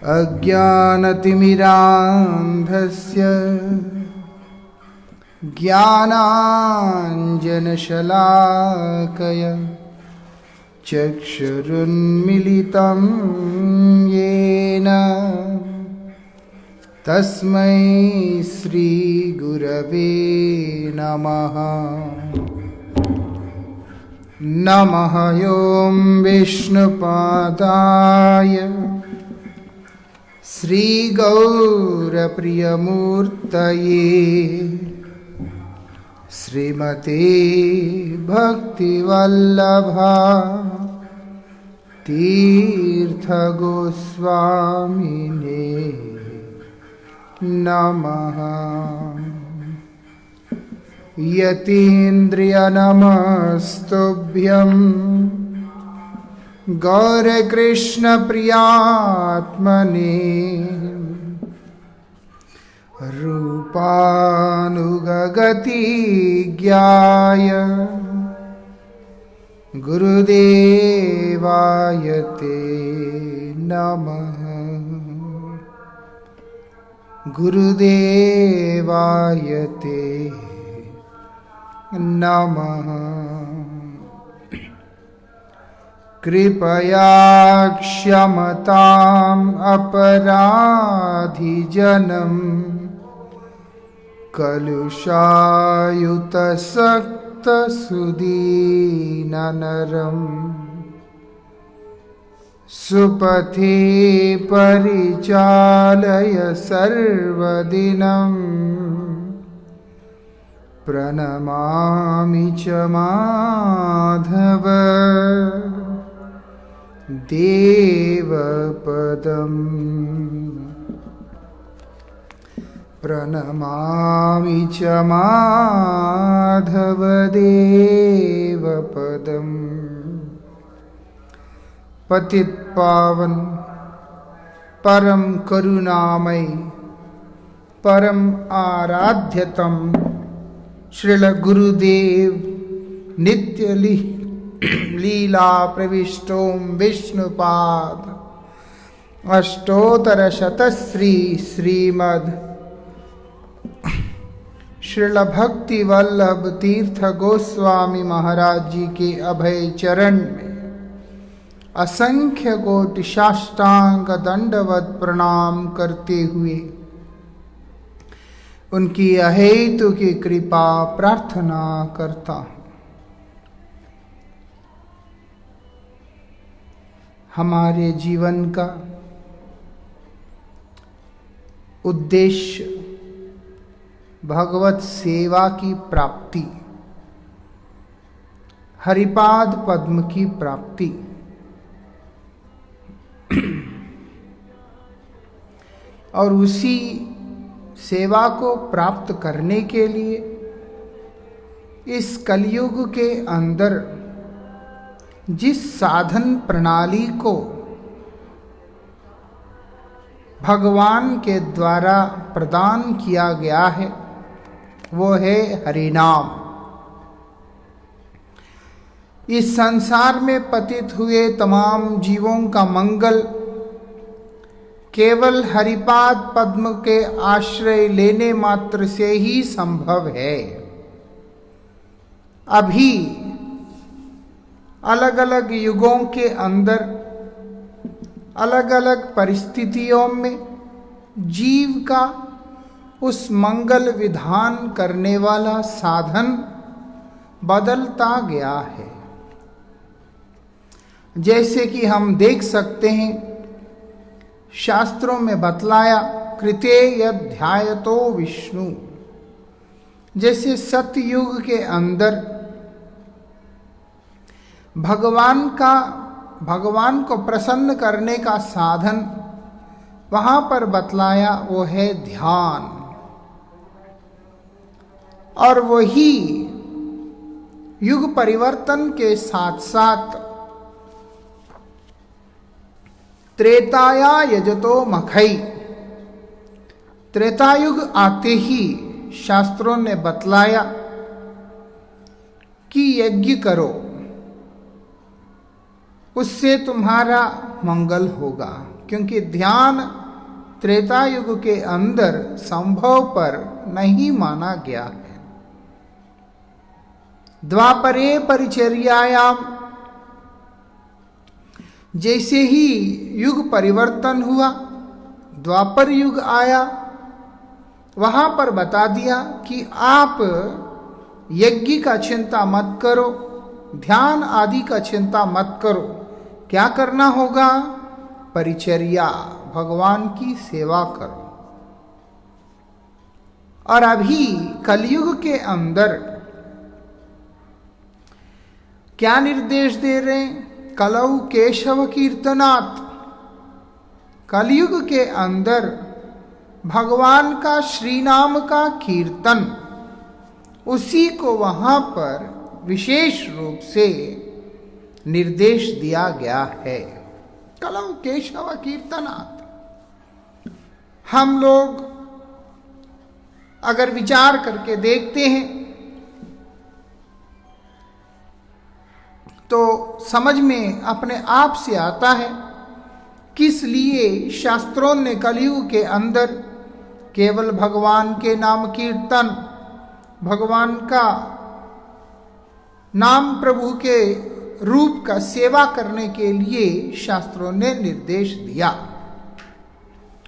अज्ञानतिमिरान्धस्य ज्ञानाञ्जनशलाकया चक्षुरुन्मीलितं येन तस्मै श्रीगुरवे नमः। नमः ॐ विष्णुपादाय श्रीगौरप्रियमूर्तये श्रीमते भक्तिवल्लभा तीर्थगोस्वामिने नमः। यतीन्द्रियनमस्तुभ्यं गौरकृष्णप्रियात्मने रूपानुगगतिज्ञाय गुरुदेवाय ते नमः। गुरुदेवाय ते नमः। कृपया क्षमताम् अपराधिजनम् कलुषायुतसक्तसुदीननरम् सुपथे परिचालय सर्वदिनं प्रणमामि च माधव देवपदम्। प्रणमामि च माधव देवपदम्। पतित पावन परम करुणामय परम आराध्यतम श्रील गुरुदेव नित्य लीला प्रविष्टों विष्णुपाद अष्टोत्तर शतश्री श्रीमद् श्रील भक्ति वल्लभ तीर्थ गोस्वामी महाराज जी के अभय चरण में असंख्य कोटि साष्टांग दंडवत प्रणाम करते हुए उनकी अहेतु की कृपा प्रार्थना करता हूँ। हमारे जीवन का उद्देश्य भगवत सेवा की प्राप्ति, हरिपाद पद्म की प्राप्ति और उसी सेवा को प्राप्त करने के लिए इस कलयुग के अंदर जिस साधन प्रणाली को भगवान के द्वारा प्रदान किया गया है वो है हरिनाम। इस संसार में पतित हुए तमाम जीवों का मंगल केवल हरिपाद पद्म के आश्रय लेने मात्र से ही संभव है। अभी अलग अलग युगों के अंदर अलग अलग परिस्थितियों में जीव का उस मंगल विधान करने वाला साधन बदलता गया है। जैसे कि हम देख सकते हैं शास्त्रों में बतलाया कृते यध्यायतो विष्णु, जैसे सतयुग के अंदर भगवान को प्रसन्न करने का साधन वहां पर बतलाया वो है ध्यान। और वही युग परिवर्तन के साथ साथ त्रेताया यजतो मखई, त्रेतायुग आते ही शास्त्रों ने बतलाया कि यज्ञ करो, उससे तुम्हारा मंगल होगा। क्योंकि ध्यान त्रेता युग के अंदर संभव पर नहीं माना गया है। द्वापरे परिचर्यायाम, जैसे ही युग परिवर्तन हुआ, द्वापर युग आया, वहां पर बता दिया कि आप यज्ञ का चिंता मत करो, ध्यान आदि का चिंता मत करो। क्या करना होगा? परिचर्या, भगवान की सेवा करो। और अभी कलयुग के अंदर क्या निर्देश दे रहे हैं? कलौ केशव कीर्तनात्। कलयुग के अंदर भगवान का श्री नाम का कीर्तन, उसी को वहां पर विशेष रूप से निर्देश दिया गया है। कलौ केशव कीर्तनात्। हम लोग अगर विचार करके देखते हैं तो समझ में अपने आप से आता है किस लिए शास्त्रों ने कलयुग के अंदर केवल भगवान के नाम कीर्तन, भगवान का नाम, प्रभु के रूप का सेवा करने के लिए शास्त्रों ने निर्देश दिया।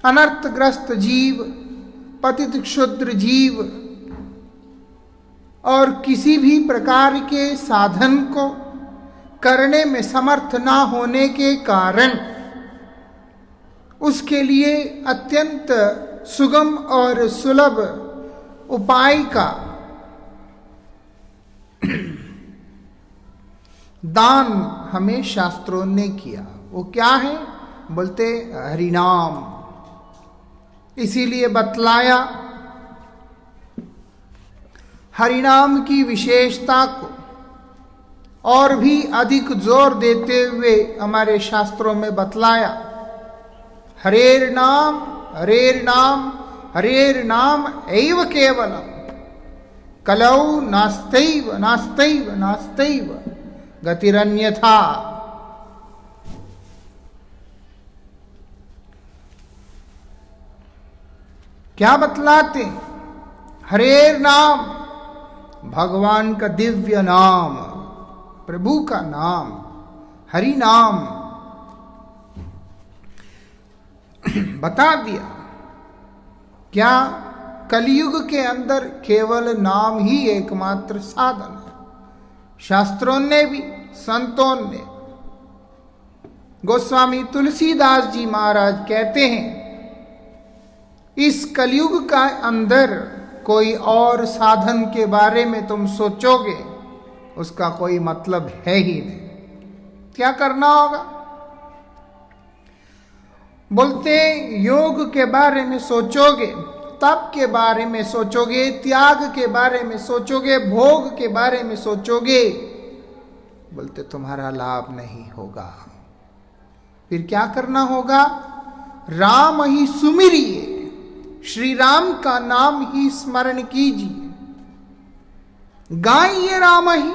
अनर्थग्रस्त जीव, पतित क्षुद्र जीव और किसी भी प्रकार के साधन को करने में समर्थ ना होने के कारण उसके लिए अत्यंत सुगम और सुलभ उपाय का दान हमें शास्त्रों ने किया। वो क्या है? बोलते हरिनाम। इसीलिए बतलाया हरिनाम की विशेषता को और भी अधिक जोर देते हुए हमारे शास्त्रों में बतलाया। हरेर नाम, हरेर नाम, हरेर नाम एव केवलम, कलौ नास्तैव नास्तैव नास्तैव गतिरन्यथा। क्या बतलाते? हरेर नाम, भगवान का दिव्य नाम, प्रभु का नाम, हरि नाम बता दिया। क्या? कलयुग के अंदर केवल नाम ही एकमात्र साधन है। शास्त्रों ने भी, संतों ने, गोस्वामी तुलसीदास जी महाराज कहते हैं इस कलयुग का अंदर कोई और साधन के बारे में तुम सोचोगे उसका कोई मतलब है ही नहीं। क्या करना होगा? बोलते योग के बारे में सोचोगे, तप के बारे में सोचोगे, त्याग के बारे में सोचोगे, भोग के बारे में सोचोगे, बोलते तुम्हारा लाभ नहीं होगा। फिर क्या करना होगा? राम ही सुमिरिए, श्री राम का नाम ही स्मरण कीजिए, गाइए राम ही,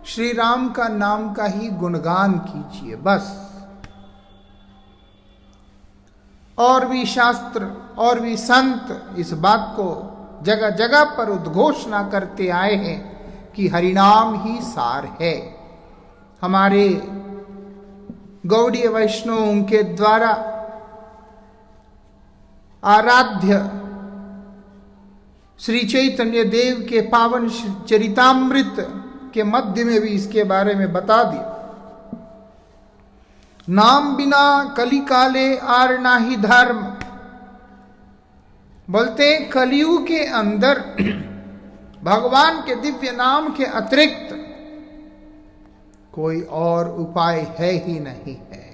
श्री राम का नाम का ही गुणगान कीजिए, बस। और भी शास्त्र और भी संत इस बात को जगह जगह पर उद्घोषणा करते आए हैं कि हरिनाम ही सार है। हमारे गौड़ीय वैष्णवों के द्वारा आराध्य श्री चैतन्य देव के पावन चरितामृत के मध्य में भी इसके बारे में बता दिया। नाम बिना कली काले आर नाही धर्म। बोलते कलयुग के अंदर भगवान के दिव्य नाम के अतिरिक्त कोई और उपाय है ही नहीं है।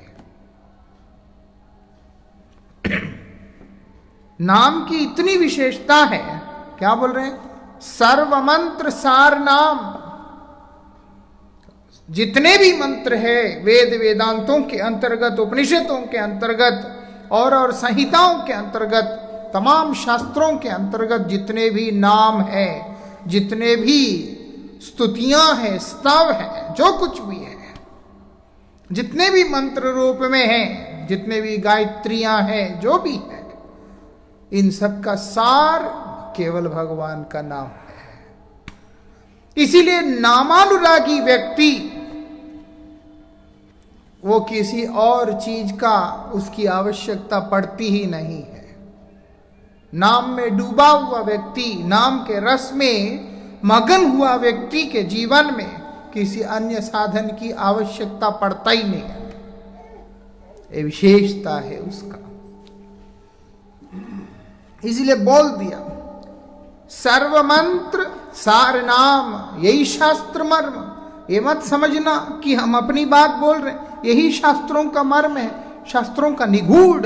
नाम की इतनी विशेषता है, क्या बोल रहे हैं? सर्वमंत्र सार नाम। जितने भी मंत्र है वेद वेदांतों के अंतर्गत, उपनिषदों के अंतर्गत और संहिताओं के अंतर्गत, तमाम शास्त्रों के अंतर्गत जितने भी नाम है, जितने भी स्तुतियां हैं, स्तव है, जो कुछ भी है, जितने भी मंत्र रूप में हैं, जितने भी गायत्रियां हैं, जो भी है, इन सब का सार केवल भगवान का नाम है। इसीलिए नामानुरागी व्यक्ति वो किसी और चीज का उसकी आवश्यकता पड़ती ही नहीं है। नाम में डूबा हुआ व्यक्ति, नाम के रस में मगन हुआ व्यक्ति के जीवन में किसी अन्य साधन की आवश्यकता पड़ता ही नहीं है। ये विशेषता है उसका। इसलिए बोल दिया सर्व मंत्र सार नाम, यही शास्त्र मर्म। ये मत समझना कि हम अपनी बात बोल रहे हैं, यही शास्त्रों का मर्म है, शास्त्रों का निगूढ़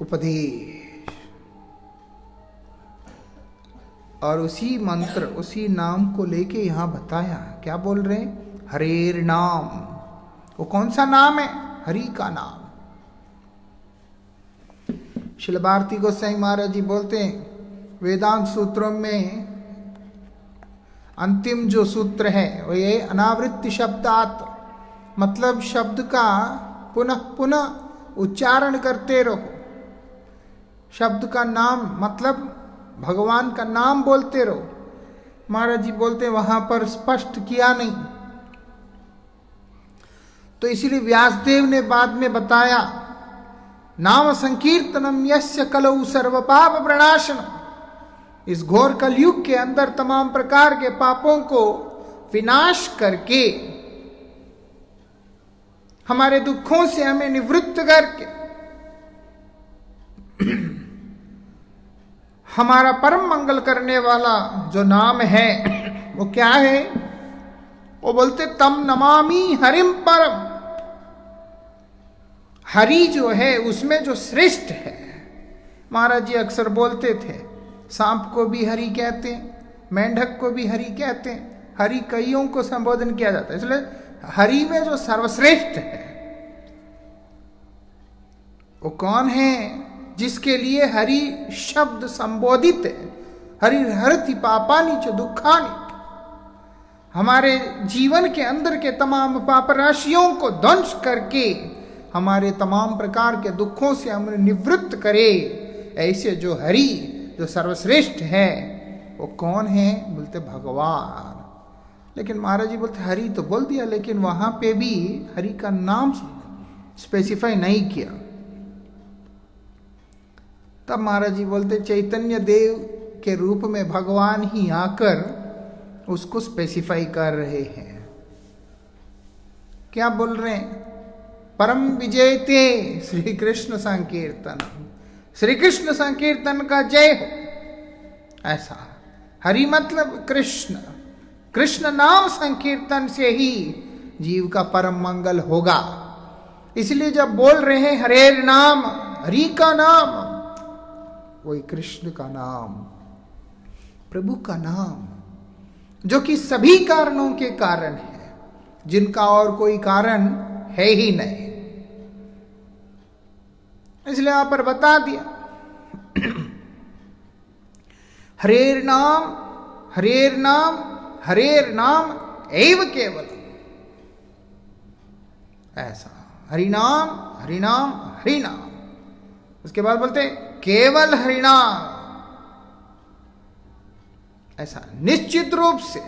उपदेश। और उसी मंत्र, उसी नाम को लेके यहां बताया, क्या बोल रहे हैं? हरेर नाम। वो कौन सा नाम है? हरि का नाम। श्रील भारती गोसाई महाराज जी बोलते हैं वेदांत सूत्रों में अंतिम जो सूत्र है वो ये अनावृत्ति शब्दात, मतलब शब्द का पुनः पुनः उच्चारण करते रहो। शब्द का नाम मतलब भगवान का नाम बोलते रहो। महाराज जी बोलते वहां पर स्पष्ट किया नहीं, तो इसीलिए व्यासदेव ने बाद में बताया नाम संकीर्तनम यस्य कलौ सर्व पाप प्रणाशनम। इस घोर कलयुग के अंदर तमाम प्रकार के पापों को विनाश करके, हमारे दुखों से हमें निवृत्त करके हमारा परम मंगल करने वाला जो नाम है वो क्या है? वो बोलते तम नमामि हरिम परम। हरि जो है उसमें जो श्रेष्ठ है, महाराज जी अक्सर बोलते थे सांप को भी हरि कहते हैं, मेंढक को भी हरि कहते हैं, हरि कईयों को संबोधन किया जाता है। इसलिए हरि में जो सर्वश्रेष्ठ है वो कौन है? जिसके लिए हरि शब्द संबोधित है। हरि हरति पापानि च दुखानि। हमारे जीवन के अंदर के तमाम पाप राशियों को ध्वंस करके हमारे तमाम प्रकार के दुखों से हमें निवृत्त करे, ऐसे जो हरि जो सर्वश्रेष्ठ है वो कौन है? बोलते भगवान। लेकिन महाराज जी बोलते हरि तो बोल दिया, लेकिन वहां पे भी हरि का नाम स्पेसिफाई नहीं किया। तब महाराज जी बोलते चैतन्य देव के रूप में भगवान ही आकर उसको स्पेसिफाई कर रहे हैं। क्या बोल रहे हैं? परम विजयते श्री कृष्ण संकीर्तन। श्री कृष्ण संकीर्तन का जय हो। ऐसा हरि मतलब कृष्ण, कृष्ण नाम संकीर्तन से ही जीव का परम मंगल होगा। इसलिए जब बोल रहे हैं हरेर नाम, हरि का नाम, वही कृष्ण का नाम, प्रभु का नाम, जो कि सभी कारणों के कारण है, जिनका और कोई कारण है ही नहीं। इसलिए यहां पर बता दिया हरेर नाम, हरेर नाम, हरेर नाम एव केवल। ऐसा हरिनाम, हरिनाम, हरिनाम। उसके बाद बोलते केवल हरिनाम। ऐसा निश्चित रूप से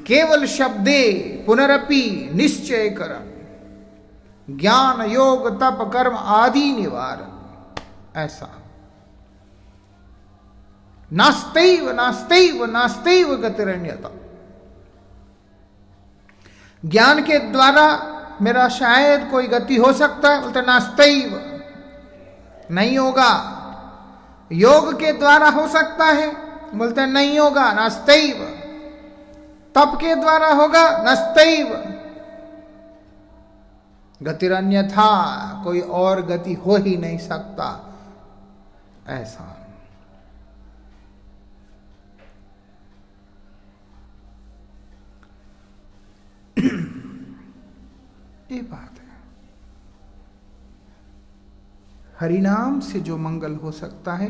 केवल शब्दे पुनरपि निश्चय करम, ज्ञान योग तप कर्म आदि निवारण। ऐसा नास्तैव नास्तैव नास्तैव गतिरन्यता। ज्ञान के द्वारा मेरा शायद कोई गति हो सकता है, बोलते नास्तैव, नहीं होगा। योग के द्वारा हो सकता है, बोलते नहीं होगा, नास्तैव। तप के द्वारा होगा, नास्तैव। गतिरन्यथा, कोई और गति हो ही नहीं सकता। ऐसा ये बात है। हरिनाम से जो मंगल हो सकता है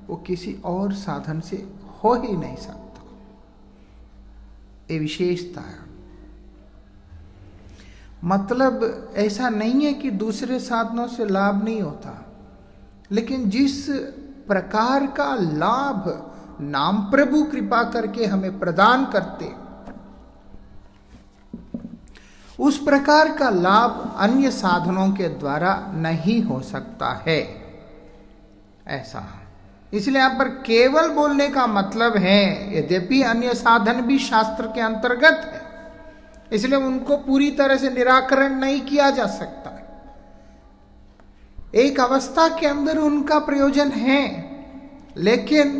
वो किसी और साधन से हो ही नहीं सकता। ये विशेषता है। मतलब ऐसा नहीं है कि दूसरे साधनों से लाभ नहीं होता, लेकिन जिस प्रकार का लाभ नाम प्रभु कृपा करके हमें प्रदान करते, उस प्रकार का लाभ अन्य साधनों के द्वारा नहीं हो सकता है। ऐसा इसलिए यहां पर केवल बोलने का मतलब है, यद्यपि अन्य साधन भी शास्त्र के अंतर्गत है, इसलिए उनको पूरी तरह से निराकरण नहीं किया जा सकता। एक अवस्था के अंदर उनका प्रयोजन है, लेकिन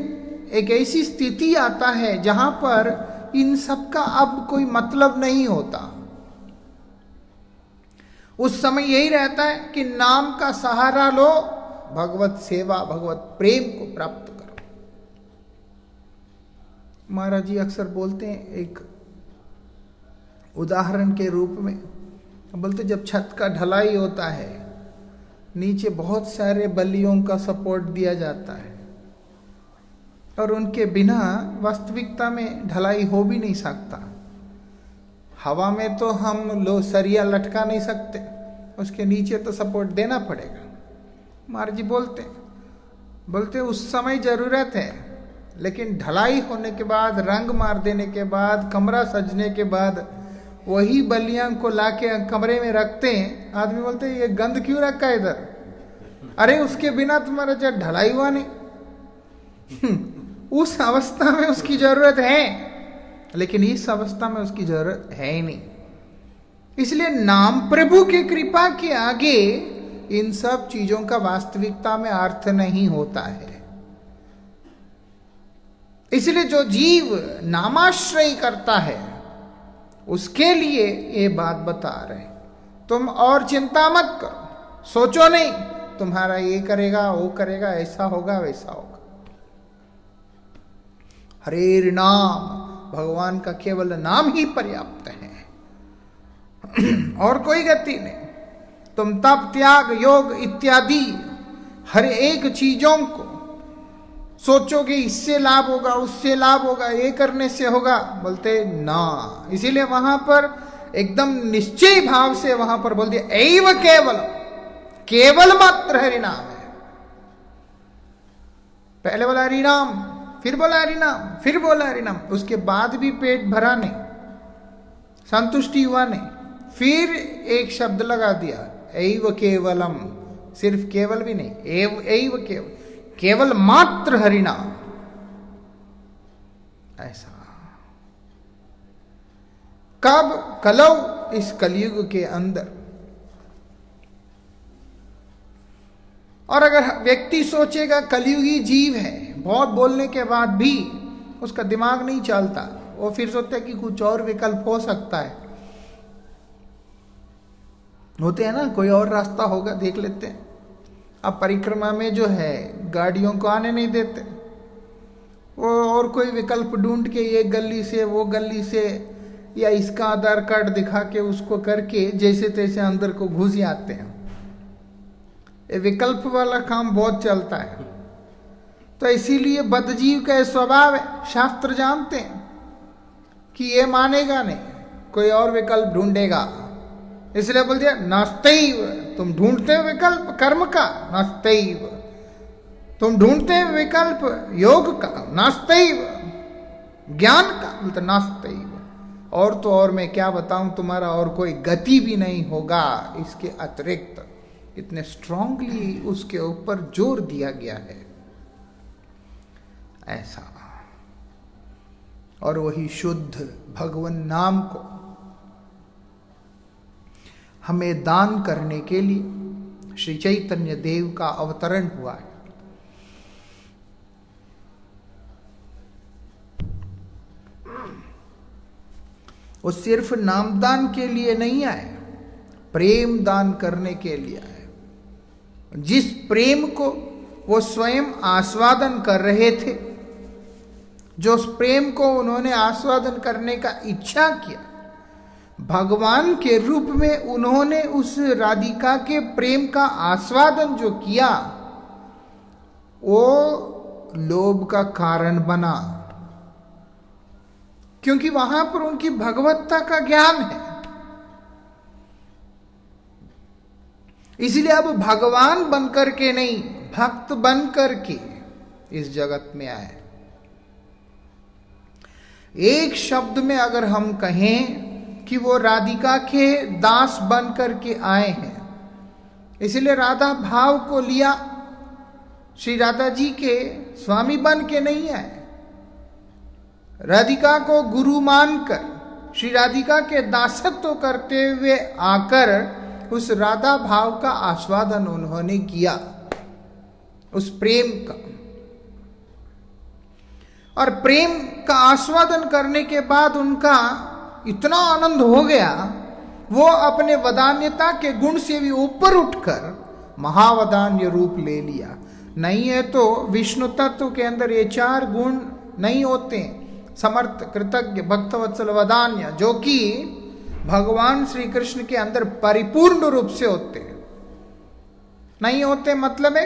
एक ऐसी स्थिति आता है जहां पर इन सब का अब कोई मतलब नहीं होता। उस समय यही रहता है कि नाम का सहारा लो, भगवत सेवा भगवत प्रेम को प्राप्त करो। महाराज जी अक्सर बोलते हैं एक उदाहरण के रूप में, बोलते जब छत का ढलाई होता है, नीचे बहुत सारे बल्लियों का सपोर्ट दिया जाता है और उनके बिना वास्तविकता में ढलाई हो भी नहीं सकता। हवा में तो हम सरिया लटका नहीं सकते, उसके नीचे तो सपोर्ट देना पड़ेगा। महाराज जी बोलते उस समय जरूरत है, लेकिन ढलाई होने के बाद, रंग मार देने के बाद, कमरा सजने के बाद वही बल्लियां को लाके कमरे में रखते हैं। आदमी बोलते हैं ये गंद क्यों रखा है इधर? अरे उसके बिना तुम्हारा जब ढलाई हुआ नहीं। उस अवस्था में उसकी जरूरत है, लेकिन इस अवस्था में उसकी जरूरत है ही नहीं। इसलिए नाम प्रभु की कृपा के आगे इन सब चीजों का वास्तविकता में अर्थ नहीं होता है। इसलिए जो जीव नामाश्रय करता है उसके लिए ये बात बता रहे, तुम और चिंता मत करो, सोचो नहीं तुम्हारा ये करेगा वो करेगा, ऐसा होगा वैसा होगा। हरे नाम, भगवान का केवल नाम ही पर्याप्त है, और कोई गति नहीं। तुम तप त्याग योग इत्यादि हर एक चीजों को सोचोगे इससे लाभ होगा, उससे लाभ होगा, ये करने से होगा, बोलते ना। इसीलिए वहां पर एकदम निश्चय भाव से वहां पर बोल दिया एव केवल, केवल मात्र हरिनाम है। पहले बोला हरिनाम, फिर बोला हरिनाम, फिर बोला हरिनाम, उसके बाद भी पेट भरा नहीं, संतुष्टि हुआ नहीं, फिर एक शब्द लगा दिया एव केवलम, सिर्फ केवल भी नहीं, एव केवल, केवल मात्र हरिनाम। ऐसा कब? कलौ, इस कलयुग के अंदर। और अगर व्यक्ति सोचेगा कलयुगी जीव है, बहुत बोलने के बाद भी उसका दिमाग नहीं चलता, वो फिर सोचता है कि कुछ और विकल्प हो सकता है, होते हैं ना, कोई और रास्ता होगा देख लेते हैं। अब परिक्रमा में जो है गाड़ियों को आने नहीं देते, वो और कोई विकल्प ढूंढ के ये गली से वो गली से, या इसका आधार कार्ड दिखा के उसको करके जैसे तैसे अंदर को घुस आते हैं। ये विकल्प वाला काम बहुत चलता है। तो इसीलिए बद्धजीव का स्वभाव है, शास्त्र जानते हैं कि ये मानेगा नहीं, कोई और विकल्प ढूंढेगा। इसलिए बोल दिया नास्त्यैव, तुम ढूंढते हो विकल्प कर्म का, नास्त्यैव, तुम ढूंढते हो विकल्प योग का, नास्त्यैव, ज्ञान का, बोलते नास्त्यैव। और तो और मैं क्या बताऊं, तुम्हारा और कोई गति भी नहीं होगा इसके अतिरिक्त। इतने स्ट्रांगली उसके ऊपर जोर दिया गया है ऐसा। और वही शुद्ध भगवान नाम को हमें दान करने के लिए श्री चैतन्य देव का अवतरण हुआ है। वो सिर्फ नामदान के लिए नहीं आए, प्रेम दान करने के लिए आए। जिस प्रेम को वो स्वयं आस्वादन कर रहे थे, जो उस प्रेम को उन्होंने आस्वादन करने का इच्छा किया, भगवान के रूप में उन्होंने उस राधिका के प्रेम का आस्वादन जो किया, वो लोभ का कारण बना, क्योंकि वहां पर उनकी भगवत्ता का ज्ञान है। इसलिए अब भगवान बनकर के नहीं, भक्त बनकर के इस जगत में आए। एक शब्द में अगर हम कहें कि वो राधिका के दास बनकर के आए हैं, इसलिए राधा भाव को लिया, श्री राधा जी के स्वामी बन के नहीं आए। राधिका को गुरु मानकर श्री राधिका के दासत्व करते हुए आकर उस राधा भाव का आस्वादन उन्होंने किया, उस प्रेम का। और प्रेम का आस्वादन करने के बाद उनका इतना आनंद हो गया, वो अपने वदान्यता के गुण से भी ऊपर उठकर महावदान्य रूप ले लिया। नहीं है तो विष्णु तत्व के अंदर ये 4 गुण नहीं होते, समर्थ, कृतज्ञ, भक्तवत्सल, वदान्य, जो कि भगवान श्री कृष्ण के अंदर परिपूर्ण रूप से होते नहीं होते। मतलब है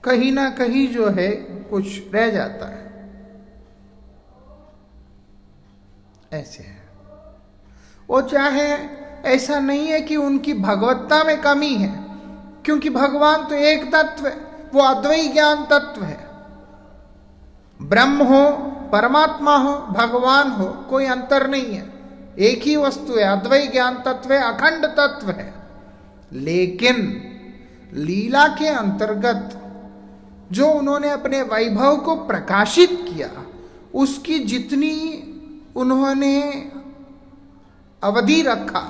कहीं ना कहीं जो है कुछ रह जाता है, ऐसे है वो। चाहे ऐसा नहीं है कि उनकी भगवत्ता में कमी है, क्योंकि भगवान तो एक तत्व है, वो अद्वैत ज्ञान तत्व है। ब्रह्म हो, परमात्मा हो, भगवान हो, कोई अंतर नहीं है, एक ही वस्तु है, अद्वैत ज्ञान तत्व है, अखंड तत्व है। लेकिन लीला के अंतर्गत जो उन्होंने अपने वैभव को प्रकाशित किया, उसकी जितनी उन्होंने अवधि रखा,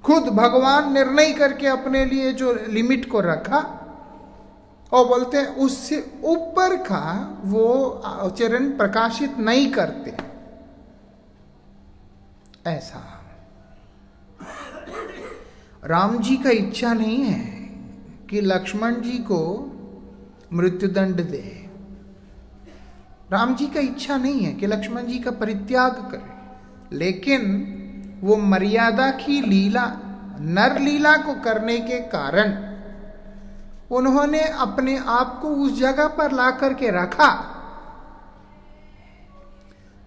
खुद भगवान निर्णय करके अपने लिए जो लिमिट को रखा, और बोलते हैं उससे ऊपर का वो चरण प्रकाशित नहीं करते। ऐसा राम जी का इच्छा नहीं है कि लक्ष्मण जी को मृत्युदंड दे। राम जी का इच्छा नहीं है कि लक्ष्मण जी का परित्याग करे, लेकिन वो मर्यादा की लीला, नर लीला को करने के कारण उन्होंने अपने आप को उस जगह पर ला करके रखा।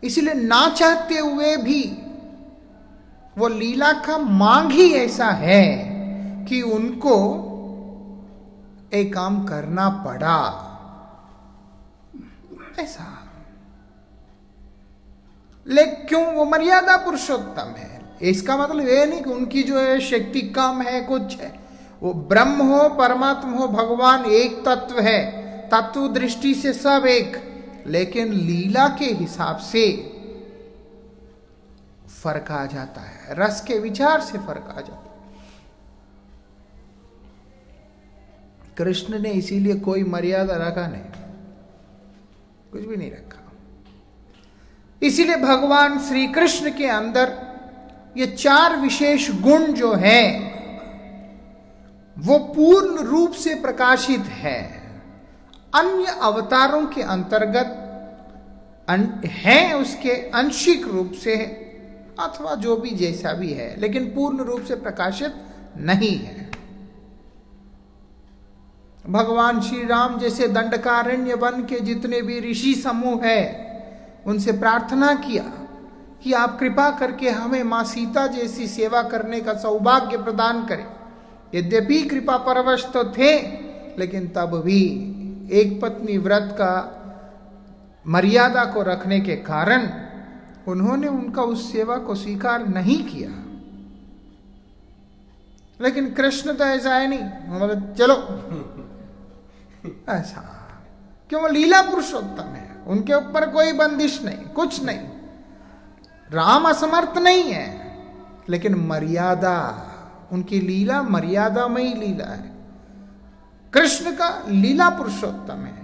इसलिए ना चाहते हुए भी वो लीला का मांग ही ऐसा है कि उनको एक काम करना पड़ा, ऐसा। लेकिन क्यों? वो मर्यादा पुरुषोत्तम है। इसका मतलब ये नहीं कि उनकी जो है शक्ति कम है, कुछ है। वो ब्रह्म हो, परमात्मा हो, भगवान एक तत्व है, तत्व दृष्टि से सब एक, लेकिन लीला के हिसाब से फर्क आ जाता है, रस के विचार से फर्क आ जाता है। कृष्ण ने इसीलिए कोई मर्यादा रखा नहीं, कुछ भी नहीं रखा। इसीलिए भगवान श्री कृष्ण के अंदर ये 4 विशेष गुण जो है वो पूर्ण रूप से प्रकाशित है। अन्य अवतारों के अंतर्गत हैं उसके आंशिक रूप से, अथवा जो भी जैसा भी है, लेकिन पूर्ण रूप से प्रकाशित नहीं है। भगवान श्री राम जैसे दंडकारण्य वन के जितने भी ऋषि समूह है, उनसे प्रार्थना किया कि आप कृपा करके हमें मां सीता जैसी सेवा करने का सौभाग्य प्रदान करें। यद्यपि कृपा परवश तो थे, लेकिन तब भी एक पत्नी व्रत का मर्यादा को रखने के कारण उन्होंने उनका उस सेवा को स्वीकार नहीं किया। लेकिन कृष्ण तो ऐसा है नहीं, मतलब चलो ऐसा क्यों? वो लीला पुरुषोत्तम है, उनके ऊपर कोई बंदिश नहीं, कुछ नहीं। राम असमर्थ नहीं है, लेकिन मर्यादा, उनकी लीला मर्यादामयी लीला है। कृष्ण का लीला पुरुषोत्तम है,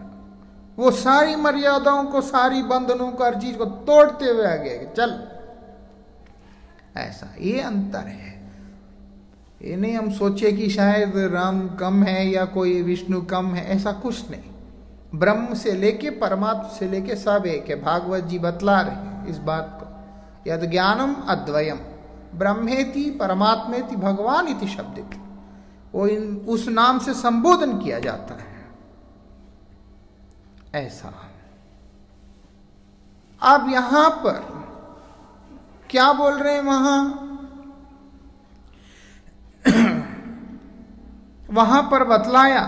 वो सारी मर्यादाओं को, सारी बंधनों को, हर चीज को तोड़ते हुए आगे चल, ऐसा ये अंतर है। ये नहीं हम सोचे कि शायद राम कम है या कोई विष्णु कम है, ऐसा कुछ नहीं। ब्रह्म से लेके परमात्मा से लेके सब एक है। भागवत जी बतला रहे हैं इस बात को, यद ज्ञानम अद्वयम ब्रह्मेति परमात्मेति भगवान इति शब्द, वो उस नाम से संबोधन किया जाता है, ऐसा। अब यहां पर क्या बोल रहे हैं? वहां वहां पर बतलाया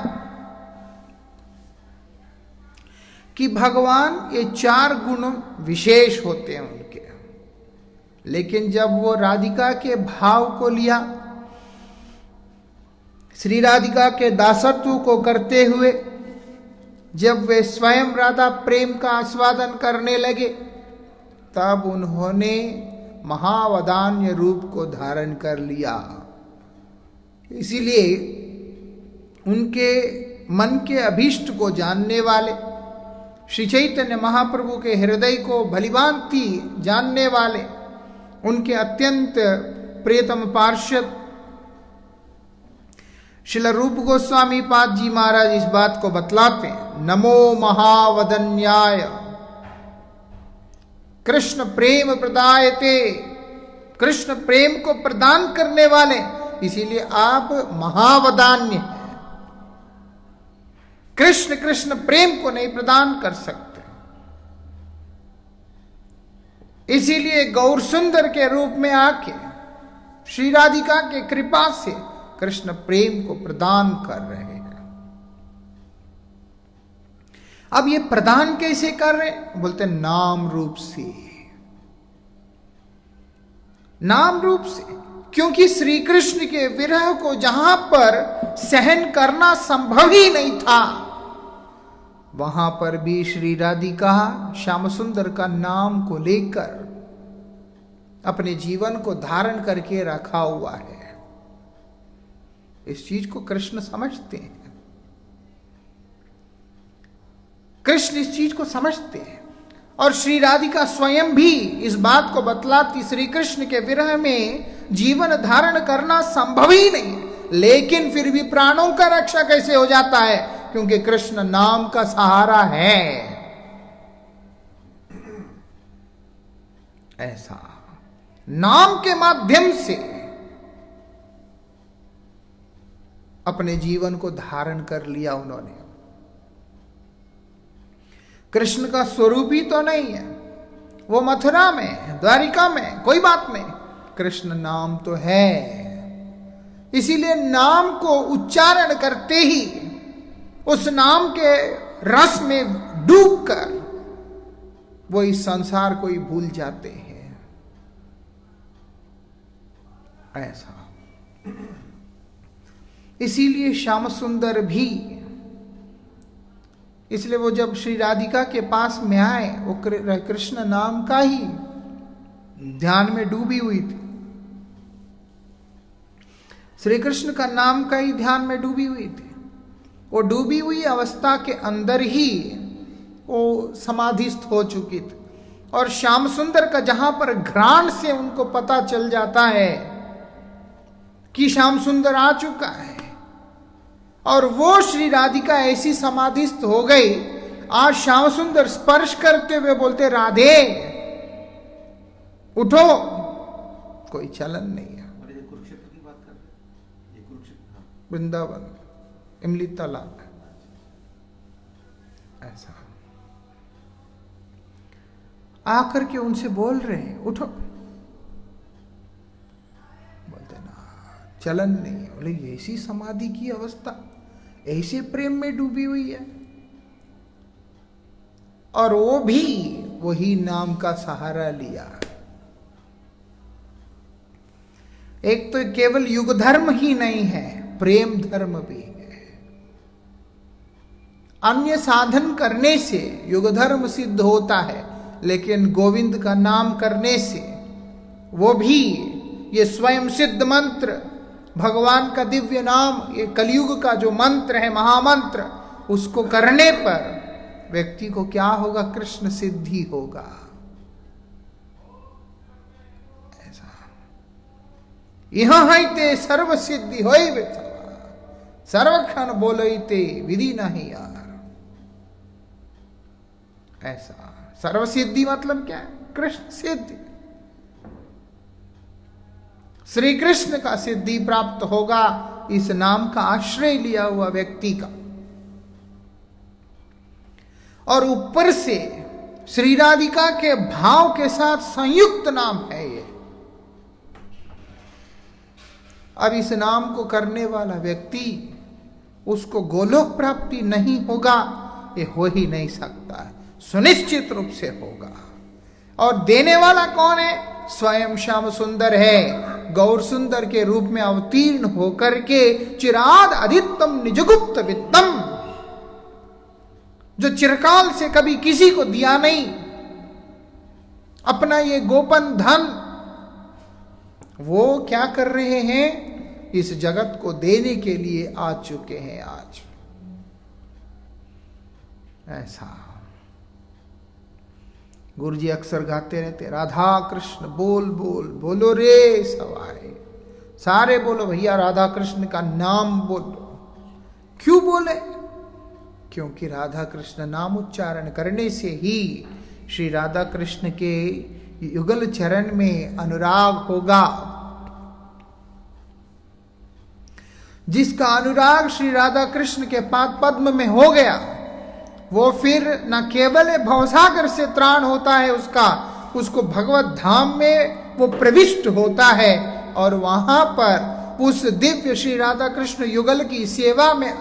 कि भगवान ये 4 गुण विशेष होते हैं उनके, लेकिन जब वो राधिका के भाव को लिया, श्री राधिका के दासत्व को करते हुए जब वे स्वयं राधा प्रेम का आस्वादन करने लगे, तब उन्होंने महावदान्य रूप को धारण कर लिया। इसीलिए उनके मन के अभीष्ट को जानने वाले, श्री चैतन्य महाप्रभु के हृदय को भलीभांति जानने वाले, उनके अत्यंत प्रियतम पार्षद श्रील रूप गोस्वामी पाद जी महाराज इस बात को बतलाते हैं, नमो महावदन्याय कृष्ण प्रेम प्रदायते, कृष्ण प्रेम को प्रदान करने वाले, इसीलिए आप महावदान्य हैं। कृष्ण कृष्ण प्रेम को नहीं प्रदान कर सकते, इसीलिए गौर सुंदर के रूप में आके श्री राधिका के कृपा से कृष्ण प्रेम को प्रदान कर रहे हैं। अब ये प्रदान कैसे कर रहे हैं? बोलते नाम रूप से, नाम रूप से, क्योंकि श्री कृष्ण के विरह को जहां पर सहन करना संभव ही नहीं था, वहां पर भी श्री राधिका श्याम सुंदर का नाम को लेकर अपने जीवन को धारण करके रखा हुआ है। इस चीज को कृष्ण समझते हैं, कृष्ण इस चीज को समझते हैं। और श्री राधिका स्वयं भी इस बात को बतलाती, श्री कृष्ण के विरह में जीवन धारण करना संभव ही नहीं है, लेकिन फिर भी प्राणों का रक्षा कैसे हो जाता है? क्योंकि कृष्ण नाम का सहारा है। ऐसा नाम के माध्यम से अपने जीवन को धारण कर लिया उन्होंने। कृष्ण का स्वरूप ही तो नहीं है, वो मथुरा में, द्वारिका में, कोई बात नहीं, कृष्ण नाम तो है। इसीलिए नाम को उच्चारण करते ही उस नाम के रस में डूबकर वो इस संसार को ही भूल जाते हैं। ऐसा इसीलिए श्याम सुंदर भी, इसलिए वो जब श्री राधिका के पास में आए, वो कृष्ण नाम का ही ध्यान में डूबी हुई थी, श्री कृष्ण का नाम का ही ध्यान में डूबी हुई थी। वो डूबी हुई अवस्था के अंदर ही वो समाधिस्थ हो चुकी थी। और श्याम सुंदर का जहां पर घ्राण से उनको पता चल जाता है कि श्याम सुंदर आ चुका है, और वो श्री राधिका ऐसी समाधिस्थ हो गई, आज श्याम सुंदर स्पर्श करते हुए बोलते, राधे उठो, कोई चलन नहीं है। कुरुक्षेत्र की बात कर रहे हैं, कुरुक्षेत्र, वृंदावन, इमली तालाब, ऐसा आकर के उनसे बोल रहे हैं, उठो, बोलते ना चलन नहीं है। बोले ऐसी समाधि की अवस्था, ऐसे प्रेम में डूबी हुई है, और वो भी वही नाम का सहारा लिया। एक तो केवल युग धर्म ही नहीं है, प्रेम धर्म भी है। अन्य साधन करने से युग धर्म सिद्ध होता है, लेकिन गोविंद का नाम करने से, वो भी ये स्वयं सिद्ध मंत्र, भगवान का दिव्य नाम, ये कलयुग का जो मंत्र है, महामंत्र, उसको करने पर व्यक्ति को क्या होगा? कृष्ण सिद्धि होगा। ऐसा यहां है ते सर्व सिद्धि होई बेटा, सर्वक्षण बोलते विधि नहीं यार। ऐसा सर्व सिद्धि मतलब क्या है? कृष्ण सिद्धि, श्री कृष्ण का सिद्धि प्राप्त होगा इस नाम का आश्रय लिया हुआ व्यक्ति का। और ऊपर से श्री राधिका के भाव के साथ संयुक्त नाम है ये। अब इस नाम को करने वाला व्यक्ति उसको गोलोक प्राप्ति नहीं होगा, ये हो ही नहीं सकता है, सुनिश्चित रूप से होगा। और देने वाला कौन है? स्वयं श्याम सुंदर है, गौर सुंदर के रूप में अवतीर्ण होकर के चिराद अधितम निजगुप्त वित्तम, जो चिरकाल से कभी किसी को दिया नहीं अपना ये गोपन धन, वो क्या कर रहे हैं? इस जगत को देने के लिए आ चुके हैं आज। ऐसा गुरुजी अक्सर गाते रहते, राधा कृष्ण बोल बोल बोलो रे सवाए, सारे बोलो भैया राधा कृष्ण का नाम बोलो। क्यों बोले? क्योंकि राधा कृष्ण नाम उच्चारण करने से ही श्री राधा कृष्ण के युगल चरण में अनुराग होगा। जिसका अनुराग श्री राधा कृष्ण के पाद पद्म में हो गया, वो फिर न केवल भवसागर से त्राण होता है उसको भगवत धाम में वो प्रविष्ट होता है और वहां पर उस दिव्य श्री राधा कृष्ण युगल की सेवा में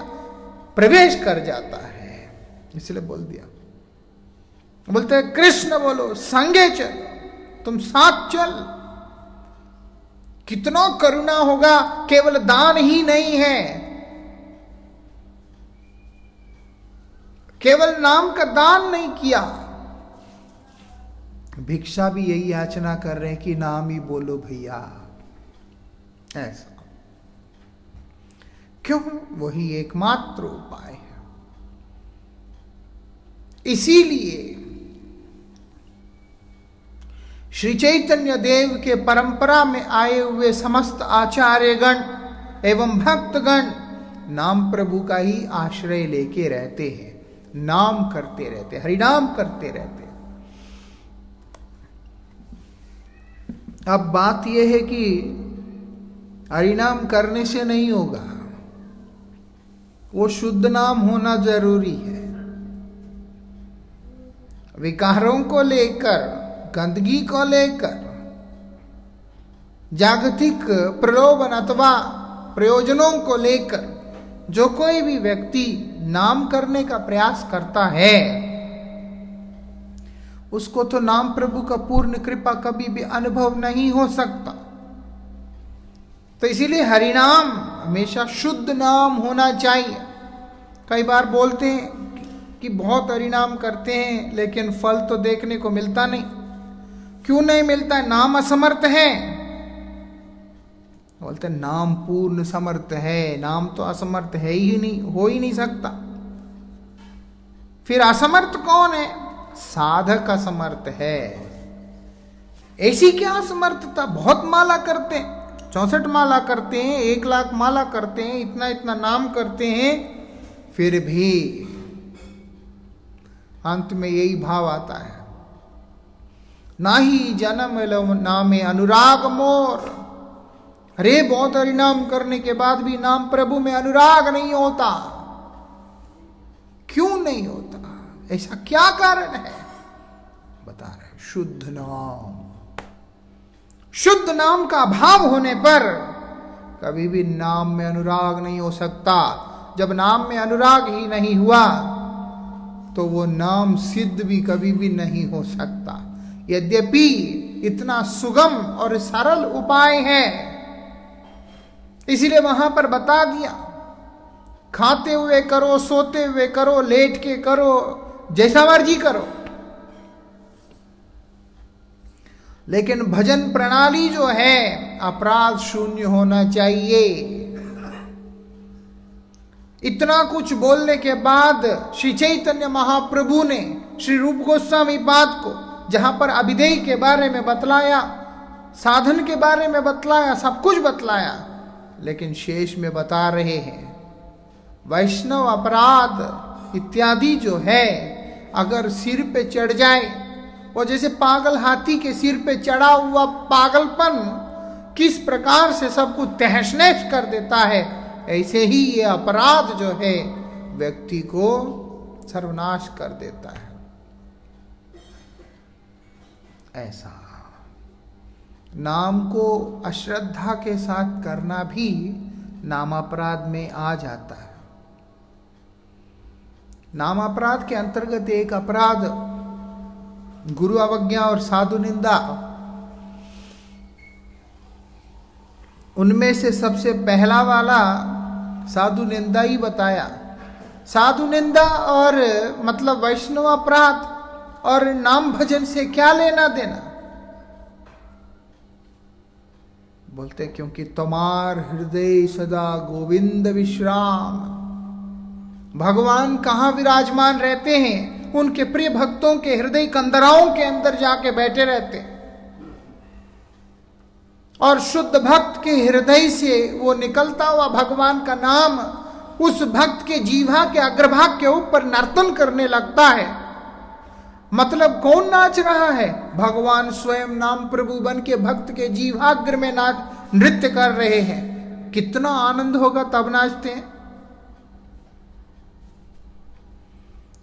प्रवेश कर जाता है। इसलिए बोल दिया, बोलते हैं कृष्ण बोलो संगे चल, तुम साथ चल। कितना करुणा होगा, केवल दान ही नहीं है, केवल नाम का दान नहीं किया, भिक्षा भी यही याचना कर रहे हैं कि नाम ही बोलो भैया। ऐसा क्यों? वही एकमात्र उपाय है। इसीलिए श्री चैतन्य देव के परंपरा में आए हुए समस्त आचार्यगण एवं भक्तगण नाम प्रभु का ही आश्रय लेके रहते हैं, नाम करते रहते, हरिनाम करते रहते। अब बात यह है कि हरिनाम करने से नहीं होगा, वो शुद्ध नाम होना जरूरी है। विकारों को लेकर, गंदगी को लेकर, जागतिक प्रलोभन अथवा प्रयोजनों को लेकर जो कोई भी व्यक्ति नाम करने का प्रयास करता है, उसको तो नाम प्रभु का पूर्ण कृपा कभी भी अनुभव नहीं हो सकता। तो इसीलिए हरिनाम हमेशा शुद्ध नाम होना चाहिए। कई बार बोलते हैं कि बहुत हरिनाम करते हैं लेकिन फल तो देखने को मिलता नहीं। क्यों नहीं मिलता है? नाम असमर्थ है। बोलते नाम पूर्ण समर्थ है, नाम तो असमर्थ है ही नहीं, हो ही नहीं सकता। फिर असमर्थ कौन है? साधक असमर्थ है। ऐसी क्या असमर्थता? बहुत माला करते हैं, 64 माला करते हैं, 1 लाख माला करते हैं, इतना इतना नाम करते हैं, फिर भी अंत में यही भाव आता है, नाही जन्म नामे अनुराग मोर। अरे बहुत हरिनाम करने के बाद भी नाम प्रभु में अनुराग नहीं होता। क्यों नहीं होता? ऐसा क्या कारण है? बता रहे, शुद्ध नाम। शुद्ध नाम का अभाव होने पर कभी भी नाम में अनुराग नहीं हो सकता। जब नाम में अनुराग ही नहीं हुआ तो वो नाम सिद्ध भी कभी भी नहीं हो सकता। यद्यपि इतना सुगम और सरल उपाय है, इसीलिए वहां पर बता दिया, खाते हुए करो, सोते हुए करो, लेट के करो, जैसा मर्जी करो, लेकिन भजन प्रणाली जो है अपराध शून्य होना चाहिए। इतना कुछ बोलने के बाद श्री चैतन्य महाप्रभु ने श्री रूप गोस्वामी पाद को, जहां पर अभिधेय के बारे में बतलाया, साधन के बारे में बतलाया, सब कुछ बतलाया, लेकिन शेष में बता रहे हैं वैष्णव अपराध इत्यादि जो है अगर सिर पे चढ़ जाए, वो जैसे पागल हाथी के सिर पे चढ़ा हुआ पागलपन किस प्रकार से सब कुछ तहस नहस कर देता है, ऐसे ही ये अपराध जो है व्यक्ति को सर्वनाश कर देता है। ऐसा नाम को अश्रद्धा के साथ करना भी नाम अपराध में आ जाता है। नाम अपराध के अंतर्गत एक अपराध गुरु अवज्ञा और साधु निंदा। उनमें से सबसे पहला वाला साधु निंदा ही बताया। साधु निंदा और मतलब वैष्णव अपराध और नाम भजन से क्या लेना देना? बोलते क्योंकि तुम्हार हृदय सदा गोविंद विश्राम। भगवान कहां विराजमान रहते हैं? उनके प्रिय भक्तों के हृदय कंदराओं के अंदर जाके बैठे रहते हैं। और शुद्ध भक्त के हृदय से वो निकलता हुआ भगवान का नाम उस भक्त के जीवा के अग्रभाग के ऊपर नर्तन करने लगता है। मतलब कौन नाच रहा है? भगवान स्वयं नाम प्रभु बन के भक्त के जीवाग्र में नाच नृत्य कर रहे हैं। कितना आनंद होगा तब नाचते हैं।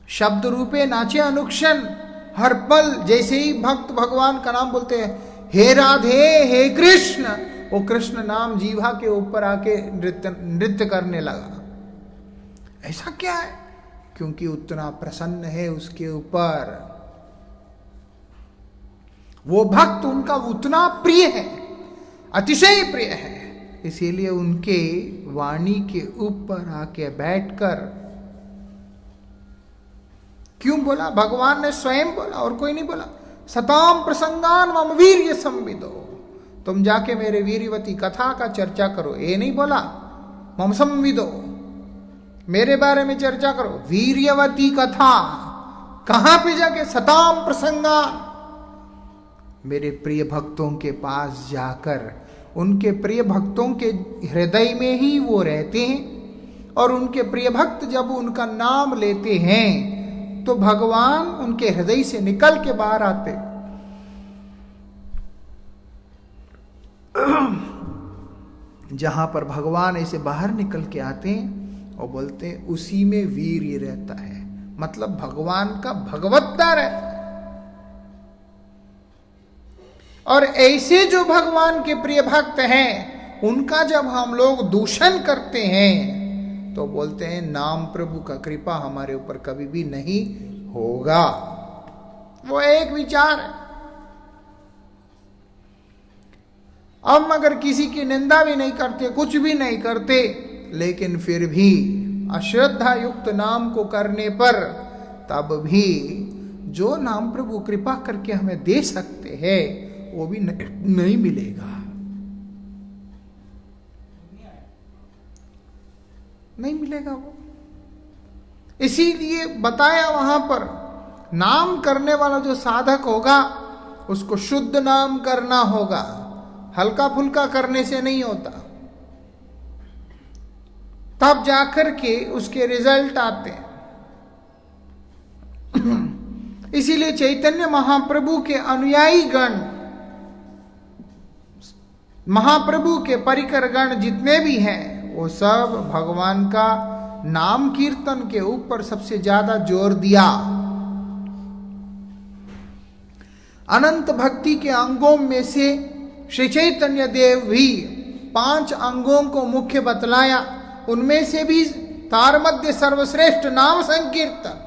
शब्द रूपे नाचे अनुक्षण, हर पल जैसे ही भक्त भगवान का नाम बोलते हैं, हे राधे हे कृष्ण, वो कृष्ण नाम जीवा के ऊपर आके नृत्य करने लगा। ऐसा क्या है? क्योंकि उतना प्रसन्न है उसके ऊपर। वो भक्त उनका उतना प्रिय है, अतिशय प्रिय है, इसीलिए उनके वाणी के ऊपर आके बैठकर क्यों बोला? भगवान ने स्वयं बोला और कोई नहीं बोला। सताम प्रसंगान मम वीर्य संविदो, तुम जाके मेरे वीरवती कथा का चर्चा करो। ये नहीं बोला मम संविदो, मेरे बारे में चर्चा करो। वीर्यवती कथा कहां पे जाके? सताम प्रसंगान, मेरे प्रिय भक्तों के पास जाकर। उनके प्रिय भक्तों के हृदय में ही वो रहते हैं और उनके प्रिय भक्त जब उनका नाम लेते हैं तो भगवान उनके हृदय से निकल के बाहर आते। जहां पर भगवान ऐसे बाहर निकल के आते हैं और बोलते हैं उसी में वीर्य रहता है, मतलब भगवान का भगवत्ता रहता है। और ऐसे जो भगवान के प्रिय भक्त हैं उनका जब हम लोग दूषण करते हैं तो बोलते हैं नाम प्रभु का कृपा हमारे ऊपर कभी भी नहीं होगा। वो एक विचार है। हम अगर किसी की निंदा भी नहीं करते, कुछ भी नहीं करते, लेकिन फिर भी अश्रद्धा युक्त नाम को करने पर तब भी जो नाम प्रभु कृपा करके हमें दे सकते हैं वो भी नहीं मिलेगा, नहीं मिलेगा वो। इसीलिए बताया वहां पर नाम करने वाला जो साधक होगा उसको शुद्ध नाम करना होगा, हल्का फुल्का करने से नहीं होता। तब जाकर के उसके रिजल्ट आते हैं। इसीलिए चैतन्य महाप्रभु के अनुयायी गण, महाप्रभु के परिकर गण जितने भी हैं वो सब भगवान का नाम कीर्तन के ऊपर सबसे ज्यादा जोर दिया। अनंत भक्ति के अंगों में से श्री चैतन्य देव भी 5 अंगों को मुख्य बतलाया। उनमें से भी तार मध्य सर्वश्रेष्ठ नाम संकीर्तन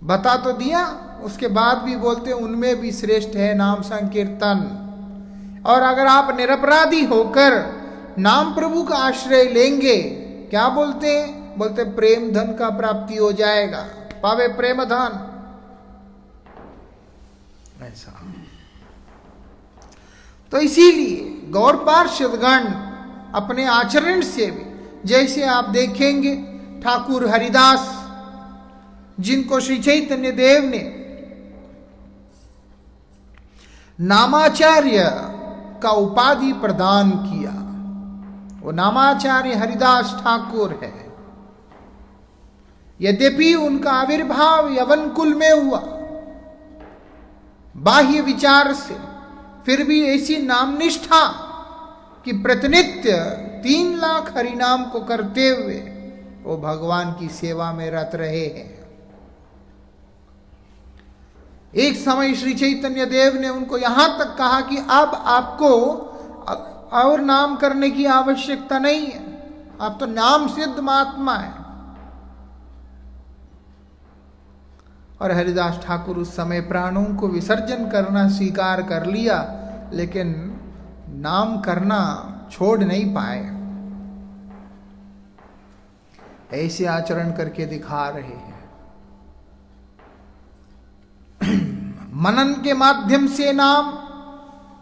बता तो दिया, उसके बाद भी बोलते उनमें भी श्रेष्ठ है नाम संकीर्तन। और अगर आप निरपराधी होकर नाम प्रभु का आश्रय लेंगे, क्या बोलते हैं? बोलते प्रेम धन का प्राप्ति हो जाएगा, पावे प्रेम धन। ऐसा तो इसीलिए गौर पार्षदगण अपने आचरण से भी, जैसे आप देखेंगे ठाकुर हरिदास जिनको श्री चैतन्य देव ने नामाचार्य का उपाधि प्रदान किया, वो नामाचार्य हरिदास ठाकुर है। यद्यपि उनका आविर्भाव यवन कुल में हुआ बाह्य विचार से, फिर भी ऐसी नामनिष्ठा कि प्रतिनित्य 3 लाख हरिनाम को करते हुए वो भगवान की सेवा में रत रहे हैं। एक समय श्री चैतन्य देव ने उनको यहां तक कहा कि अब आपको और नाम करने की आवश्यकता नहीं है, आप तो नाम सिद्ध महात्मा है। और हरिदास ठाकुर उस समय प्राणों को विसर्जन करना स्वीकार कर लिया, लेकिन नाम करना छोड़ नहीं पाए। ऐसे आचरण करके दिखा रहे हैं। मनन के माध्यम से नाम,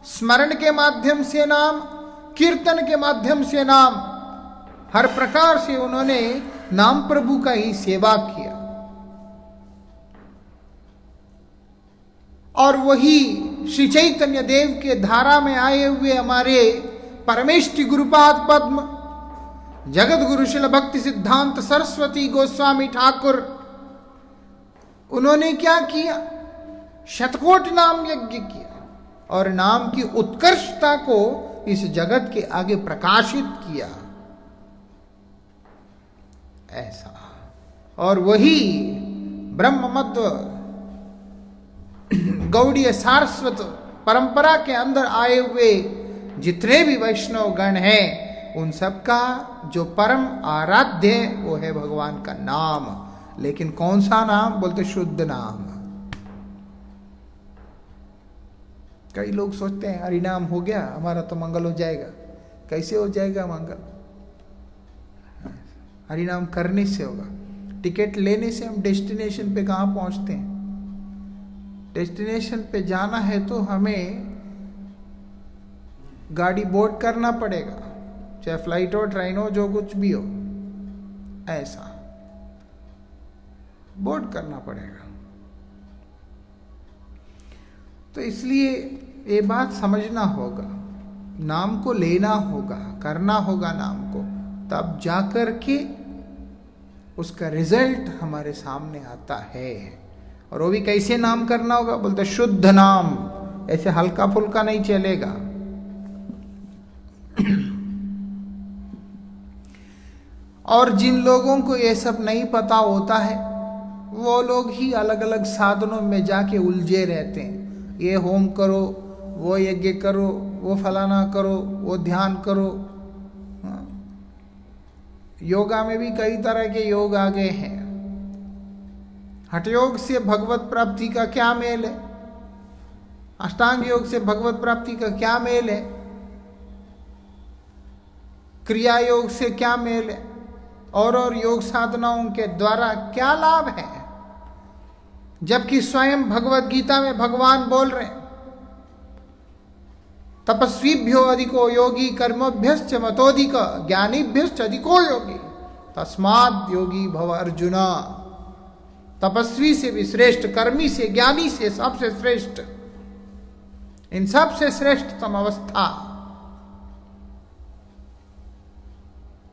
स्मरण के माध्यम से नाम, कीर्तन के माध्यम से नाम, हर प्रकार से उन्होंने नाम प्रभु का ही सेवा किया। और वही श्री चैतन्य देव के धारा में आए हुए हमारे परमेष्टि गुरुपाद पद्म जगत गुरु शिल भक्ति सिद्धांत सरस्वती गोस्वामी ठाकुर, उन्होंने क्या किया? शतकोट नाम यज्ञ किया और नाम की उत्कर्षता को इस जगत के आगे प्रकाशित किया। ऐसा, और वही ब्रह्म मध्व गौड़ीय सारस्वत परंपरा के अंदर आए हुए जितने भी वैष्णव गण हैं, उन सब का जो परम आराध्य है वो है भगवान का नाम। लेकिन कौन सा नाम? बोलते शुद्ध नाम। कई लोग सोचते हैं हरि नाम हो गया हमारा तो मंगल हो जाएगा। कैसे हो जाएगा मंगल? हरि नाम करने से होगा। टिकट लेने से हम डेस्टिनेशन पे कहाँ पहुंचते हैं? डेस्टिनेशन पे जाना है तो हमें गाड़ी बोर्ड करना पड़ेगा, चाहे फ्लाइट हो, ट्रेन हो, जो कुछ भी हो, ऐसा बोर्ड करना पड़ेगा। तो इसलिए ये बात समझना होगा, नाम को लेना होगा, करना होगा नाम को, तब जाकर के उसका रिजल्ट हमारे सामने आता है। और वो भी कैसे नाम करना होगा? बोलते शुद्ध नाम, ऐसे हल्का फुल्का नहीं चलेगा। और जिन लोगों को ये सब नहीं पता होता है, वो लोग ही अलग अलग साधनों में जाके उलझे रहते हैं। ये होम करो, वो यज्ञ करो, वो फलाना करो, वो ध्यान करो। योगा में भी कई तरह के योग आ गए हैं। हठ योग से भगवत प्राप्ति का क्या मेल है? अष्टांग योग से भगवत प्राप्ति का क्या मेल है? क्रिया योग से क्या मेल है? और योग साधनाओं के द्वारा क्या लाभ है? जबकि स्वयं भगवत गीता में भगवान बोल रहे हैं, तपस्वीभ्यो अधिको योगी कर्मभ्यश्च मतोधिक ज्ञानीभ्यश्च अधिको योगी तस्माद् योगी भव अर्जुना। तपस्वी से भी श्रेष्ठ, कर्मी से, ज्ञानी से सबसे श्रेष्ठ, इन सबसे श्रेष्ठतम अवस्था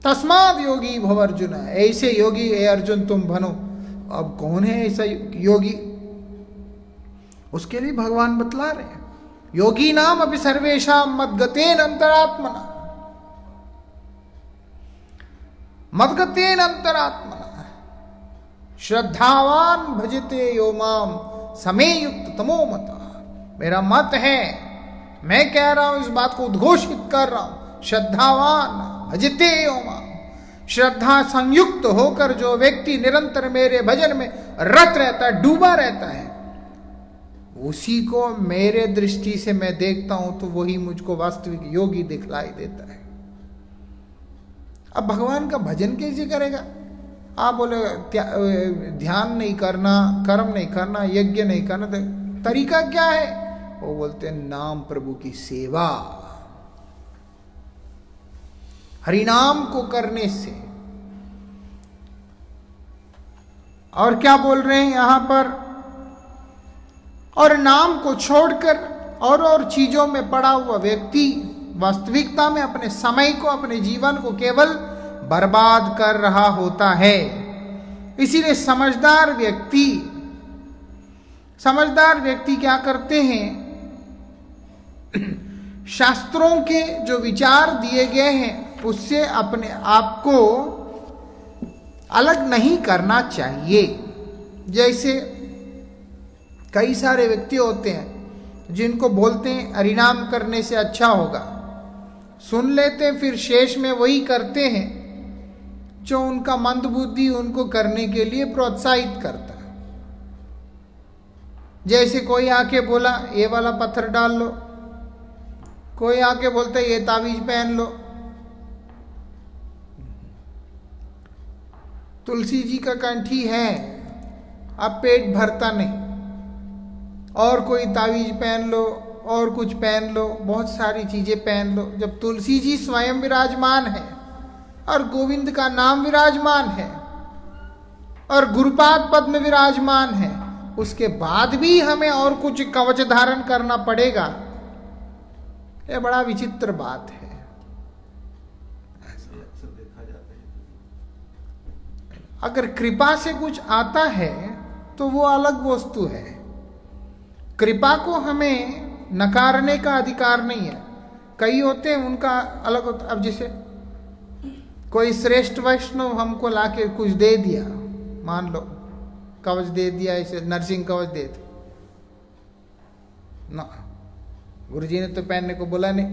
तस्माद् योगी भव अर्जुन। ऐसे योगी ए अर्जुन तुम बनो। अब कौन है ऐसा योगी? उसके लिए भगवान बतला रहे हैं, योगी नाम अभी सर्वेशाम मद्गतेन अंतरात्मना, मद्गतेन अंतरात्मना श्रद्धावान भजते यो माम समे युक्त तमो मता। मेरा मत है, मैं कह रहा हूं, इस बात को उद्घोषित कर रहा हूं, श्रद्धावान भजते यो माम, श्रद्धा संयुक्त होकर जो व्यक्ति निरंतर मेरे भजन में रत रहता है, डूबा रहता है, उसी को मेरे दृष्टि से मैं देखता हूं तो वही मुझको वास्तविक योगी दिखलाई देता है। अब भगवान का भजन कैसे करेगा? आप बोले ध्यान नहीं करना, कर्म नहीं करना, यज्ञ नहीं करना, तो तरीका क्या है? वो बोलते हैं नाम प्रभु की सेवा, हरिनाम को करने से। और क्या बोल रहे हैं यहां पर? और नाम को छोड़कर और चीजों में पड़ा हुआ व्यक्ति वास्तविकता में अपने समय को, अपने जीवन को केवल बर्बाद कर रहा होता है। इसीलिए समझदार व्यक्ति क्या करते हैं? शास्त्रों के जो विचार दिए गए हैं उससे अपने आप को अलग नहीं करना चाहिए। जैसे कई सारे व्यक्ति होते हैं जिनको बोलते हैं हरिनाम करने से अच्छा होगा, सुन लेते हैं, फिर शेष में वही करते हैं जो उनका मंदबुद्धि उनको करने के लिए प्रोत्साहित करता है। जैसे कोई आके बोला ये वाला पत्थर डाल लो, कोई आके बोलता ये तावीज पहन लो। तुलसी जी का कंठी है, अब पेट भरता नहीं, और कोई तावीज पहन लो और कुछ पहन लो, बहुत सारी चीजें पहन लो। जब तुलसी जी स्वयं विराजमान है और गोविंद का नाम विराजमान है और गुरुपाद पद्म विराजमान है, उसके बाद भी हमें और कुछ कवच धारण करना पड़ेगा, यह बड़ा विचित्र बात है। ऐसा अक्सर देखा जाता है। अगर कृपा से कुछ आता है तो वो अलग वस्तु है। कृपा को हमें नकारने का अधिकार नहीं है। कई होते हैं उनका अलग होता। अब जैसे कोई श्रेष्ठ वैष्णव हमको लाके कुछ दे दिया, मान लो कवच दे दिया, ऐसे नरसिंह कवच दे दिया ना, गुरुजी ने तो पहनने को बोला नहीं।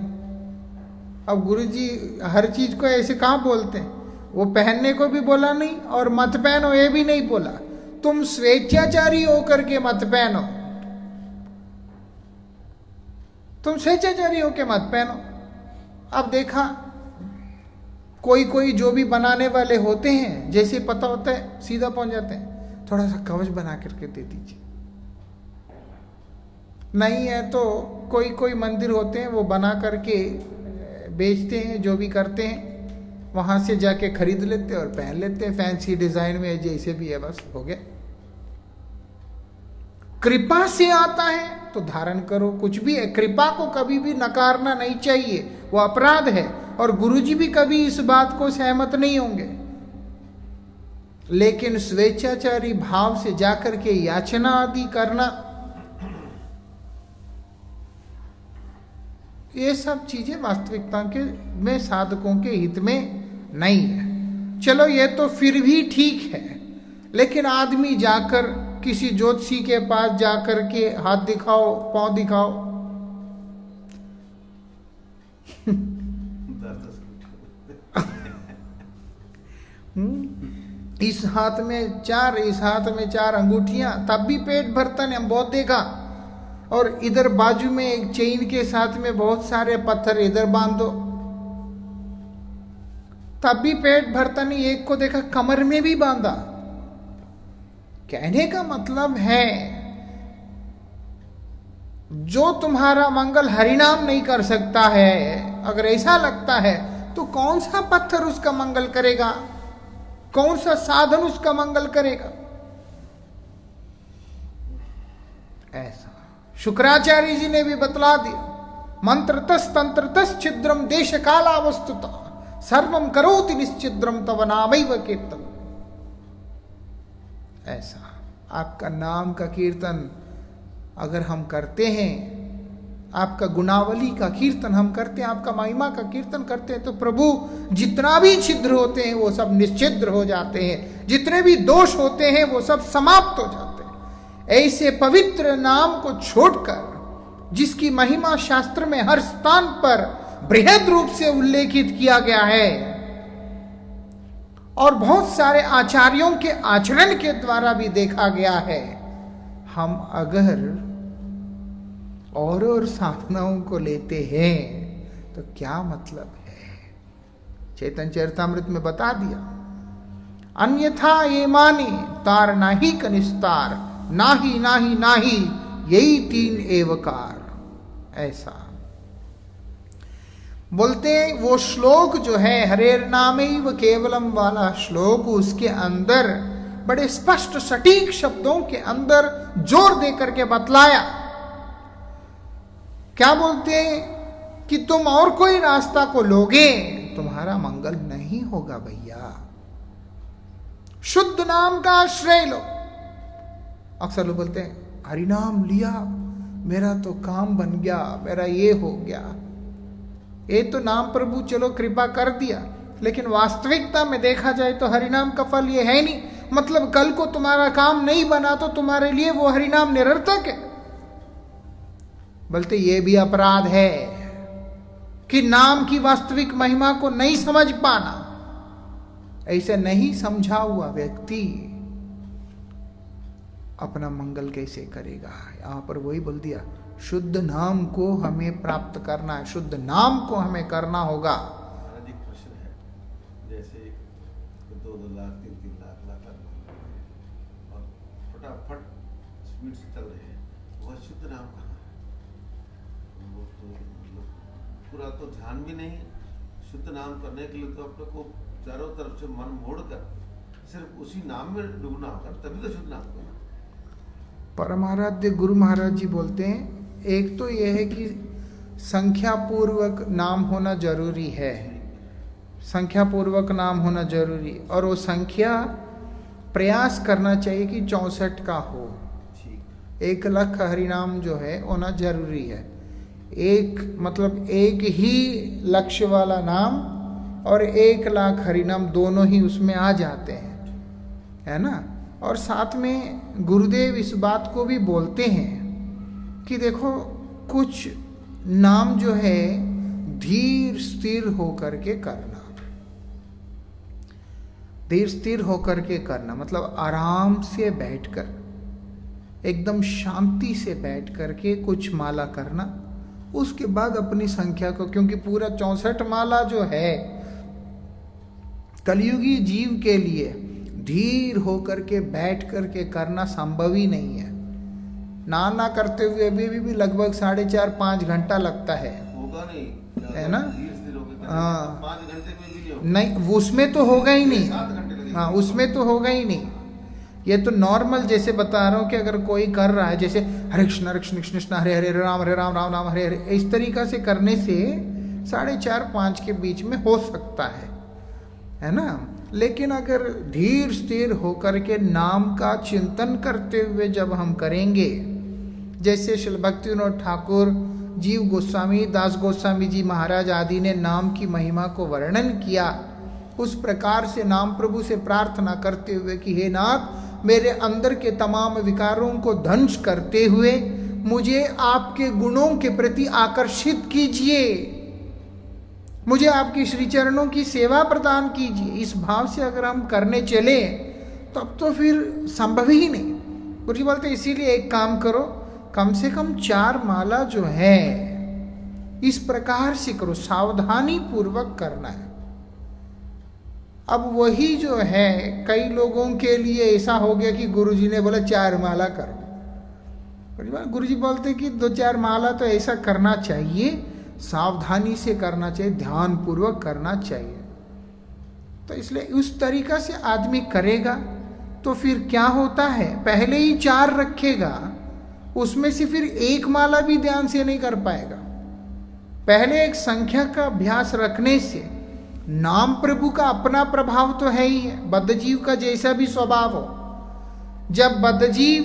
अब गुरुजी हर चीज को ऐसे कहाँ बोलते हैं, वो पहनने को भी बोला नहीं और मत पहनो ये भी नहीं बोला। तुम स्वेच्छाचारी होकर के मत पहनो, तुम स्वेच्छाचारी होकर मत पहनो। अब देखा कोई कोई जो भी बनाने वाले होते हैं, जैसे पता होता है सीधा पहुंच जाते हैं, थोड़ा सा कवच बना करके दे दीजिए। नहीं है तो कोई कोई मंदिर होते हैं वो बना करके बेचते हैं, जो भी करते हैं वहां से जाके खरीद लेते हैं और पहन लेते हैं, फैंसी डिजाइन में जैसे भी है, बस हो गया। कृपा से आता है तो धारण करो, कुछ भी है। कृपा को कभी भी नकारना नहीं चाहिए, वो अपराध है। और गुरुजी भी कभी इस बात को सहमत नहीं होंगे। लेकिन स्वेच्छाचारी भाव से जाकर के याचना आदि करना, ये सब चीजें वास्तविकता के में साधकों के हित में नहीं है। चलो ये तो फिर भी ठीक है, लेकिन आदमी जाकर किसी ज्योतिषी के पास जाकर के हाथ दिखाओ, पांव दिखाओ, इस हाथ में चार, इस हाथ में चार अंगूठियां, तब भी पेट भरता नहीं, हम बहुत देखा। और इधर बाजू में एक चेन के साथ में बहुत सारे पत्थर इधर बांध दो, तब भी पेट भरता नहीं। एक को देखा कमर में भी बांधा। कहने का मतलब है जो तुम्हारा मंगल हरिनाम नहीं कर सकता है, अगर ऐसा लगता है तो कौन सा पत्थर उसका मंगल करेगा, कौन सा साधन उसका मंगल करेगा। ऐसा शुक्राचार्य जी ने भी बतला दिया, मंत्रतस तंत्रतस छिद्रम देश काला वस्तुतः सर्वम करोति निश्चिद्रम तव नामैव कीर्तन। ऐसा आपका नाम का कीर्तन अगर हम करते हैं, आपका गुणावली का कीर्तन हम करते हैं, आपका महिमा का कीर्तन करते हैं, तो प्रभु जितना भी छिद्र होते हैं वो सब निश्चिद्र हो जाते हैं, जितने भी दोष होते हैं वो सब समाप्त हो जाते हैं। ऐसे पवित्र नाम को छोड़कर, जिसकी महिमा शास्त्र में हर स्थान पर बृहद रूप से उल्लेखित किया गया है और बहुत सारे आचार्यों के आचरण के द्वारा भी देखा गया है, हम अगर और साधनाओं को लेते हैं तो क्या मतलब है। चैतन्य चरितामृत में बता दिया, अन्यथा ये माने तार नाही कनिस्तार, नाही नाही नाही यही तीन एवकार। ऐसा बोलते हैं। वो श्लोक जो है हरेर नामैव केवलम वाला श्लोक, उसके अंदर बड़े स्पष्ट सटीक शब्दों के अंदर जोर देकर के बतलाया। क्या बोलते हैं कि तुम और कोई रास्ता को लोगे तुम्हारा मंगल नहीं होगा भैया, शुद्ध नाम का आश्रय लो। अक्सर लोग बोलते हैं हरिनाम लिया मेरा तो काम बन गया, मेरा ये हो गया। ये तो नाम प्रभु चलो कृपा कर दिया, लेकिन वास्तविकता में देखा जाए तो हरिनाम का फल ये है नहीं। मतलब कल को तुम्हारा काम नहीं बना तो तुम्हारे लिए वो हरिनाम निरर्थक है। बोलते ये भी अपराध है कि नाम की वास्तविक महिमा को नहीं समझ पाना। ऐसे नहीं समझा हुआ व्यक्ति अपना मंगल कैसे करेगा। यहाँ पर वही बोल दिया, शुद्ध नाम को हमें प्राप्त करना है, शुद्ध नाम को हमें करना होगा। महाराज एक प्रश्न है, जैसे 2-2 लाख 3-3 लाख और फटाफट स्पीड से चल रहे हैं, वह शुद्ध नाम कहाँ है? वो तो मतलब पूरा तो ध्यान भी नहीं, शुद्ध नाम करने के लिए तो अपने को चारों तरफ से मन मोड़कर सिर्फ उसी नाम में डूबना होगा, तभी तो शुद्ध नाम करना। परमाराध्य गुरु महाराज जी बोलते हैं, एक तो यह है कि संख्या पूर्वक नाम होना जरूरी है, संख्या पूर्वक नाम होना जरूरी, और वो संख्या प्रयास करना चाहिए कि 64 का हो। 1 लाख हरिनाम जो है होना जरूरी है। एक मतलब एक ही लक्ष्य वाला नाम और 1 लाख हरिनाम दोनों ही उसमें आ जाते हैं, है ना। और साथ में गुरुदेव इस बात को भी बोलते हैं कि देखो कुछ नाम जो है धीर स्थिर होकर के करना, धीर स्थिर होकर के करना मतलब आराम से बैठकर, एकदम शांति से बैठ करके कुछ माला करना। उसके बाद अपनी संख्या को, क्योंकि पूरा 64 माला जो है कलयुगी जीव के लिए धीर होकर के बैठ करके करना संभव ही नहीं है। ना करते हुए अभी भी लगभग 4.5-5 घंटा लगता है, होगा नहीं, है ना। हाँ, 5 घंटे में भी नहीं, उसमें तो होगा ही नहीं। 7 घंटे लगेंगे। हाँ, उसमें तो होगा ही नहीं। ये तो नॉर्मल जैसे बता रहा हूँ कि अगर कोई कर रहा है, जैसे हरे कृष्ण कृष्ण हरे हरे राम राम राम हरे हरे, इस तरीका से करने से 4.5-5 के बीच में हो सकता है ना। लेकिन अगर धीर स्थिर होकर के नाम का चिंतन करते हुए जब हम करेंगे, जैसे श्री भक्तिविनोद ठाकुर, जीव गोस्वामी, दास गोस्वामी जी महाराज आदि ने नाम की महिमा को वर्णन किया, उस प्रकार से नाम प्रभु से प्रार्थना करते हुए कि हे नाथ, मेरे अंदर के तमाम विकारों को ध्वंस करते हुए मुझे आपके गुणों के प्रति आकर्षित कीजिए, मुझे आपकी श्री चरणों की सेवा प्रदान कीजिए। इस भाव से अगर हम करने चले तब तो फिर संभव ही नहीं। गुरु जी बोलते इसीलिए एक काम करो, कम से कम 4 माला जो है इस प्रकार से करो, सावधानी पूर्वक करना है। अब वही जो है कई लोगों के लिए ऐसा हो गया कि गुरुजी ने बोला 4 माला करो। गुरुजी बोलते कि 2-4 माला तो ऐसा करना चाहिए, सावधानी से करना चाहिए, ध्यान पूर्वक करना चाहिए। तो इसलिए उस तरीका से आदमी करेगा तो फिर क्या होता है, पहले ही 4 रखेगा, उसमें से फिर 1 माला भी ध्यान से नहीं कर पाएगा। पहले एक संख्या का अभ्यास रखने से नाम प्रभु का अपना प्रभाव तो है ही है, बद्धजीव का जैसा भी स्वभाव हो। जब बद्धजीव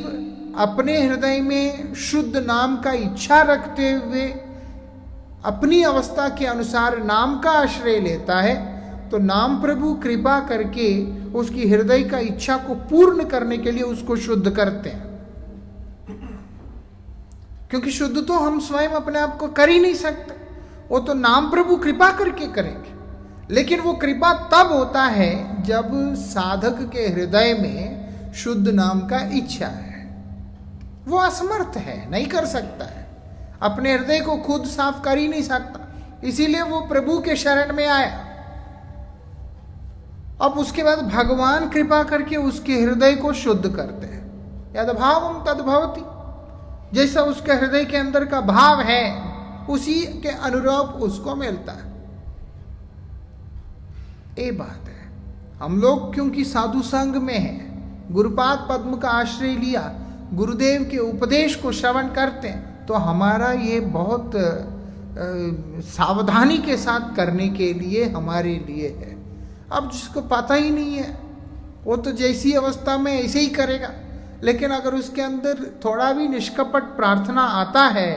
अपने हृदय में शुद्ध नाम का इच्छा रखते हुए अपनी अवस्था के अनुसार नाम का आश्रय लेता है, तो नाम प्रभु कृपा करके उसकी हृदय का इच्छा को पूर्ण करने के लिए उसको शुद्ध करते हैं। क्योंकि शुद्ध तो हम स्वयं अपने आप को कर ही नहीं सकते, वो तो नाम प्रभु कृपा करके करेंगे। लेकिन वो कृपा तब होता है जब साधक के हृदय में शुद्ध नाम का इच्छा है। वो असमर्थ है, नहीं कर सकता है, अपने हृदय को खुद साफ कर ही नहीं सकता, इसीलिए वो प्रभु के शरण में आया। अब उसके बाद भगवान कृपा करके उसके हृदय को शुद्ध करते हैं। यद्भावं तद्भवति, जैसा उसके हृदय के अंदर का भाव है उसी के अनुरूप उसको मिलता है। ये बात है। हम लोग क्योंकि साधु संघ में हैं, गुरुपाद पद्म का आश्रय लिया, गुरुदेव के उपदेश को श्रवण करते हैं, तो हमारा ये बहुत सावधानी के साथ करने के लिए हमारे लिए है। अब जिसको पता ही नहीं है वो तो जैसी अवस्था में ऐसे ही करेगा, लेकिन अगर उसके अंदर थोड़ा भी निष्कपट प्रार्थना आता है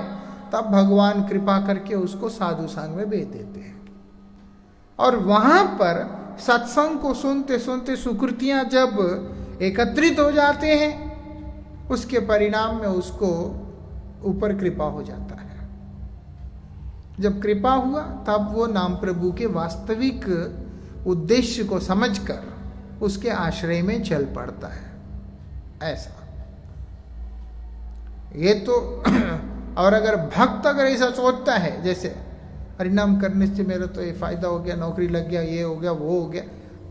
तब भगवान कृपा करके उसको साधु संघ में भेज देते हैं। और वहां पर सत्संग को सुनते सुनते सुकृतियां जब एकत्रित हो जाते हैं, उसके परिणाम में उसको ऊपर कृपा हो जाता है। जब कृपा हुआ तब वो नाम प्रभु के वास्तविक उद्देश्य को समझकर उसके आश्रय में चल पड़ता है। ऐसा ये तो और अगर भक्त अगर ऐसा सोचता है, जैसे हरिनाम करने से मेरा तो ये फायदा हो गया, नौकरी लग गया, ये हो गया, वो हो गया,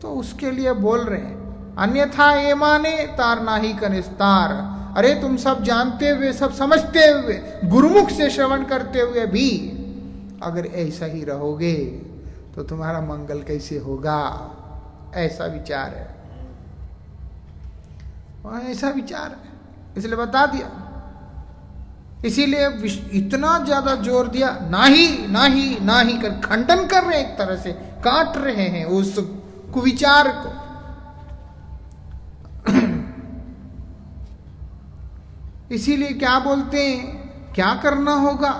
तो उसके लिए बोल रहे हैं। अन्यथा ये माने तार नाही कनिस्तार। अरे तुम सब जानते हुए, सब समझते हुए, गुरुमुख से श्रवण करते हुए भी अगर ऐसा ही रहोगे तो तुम्हारा मंगल कैसे होगा? ऐसा विचार है, ऐसा विचार है, इसलिए बता दिया। इसीलिए इतना ज्यादा जोर दिया, नाही नाही नाही कर, खंडन कर रहे हैं, एक तरह से काट रहे हैं उस कुविचार को। इसीलिए क्या बोलते हैं, क्या करना होगा?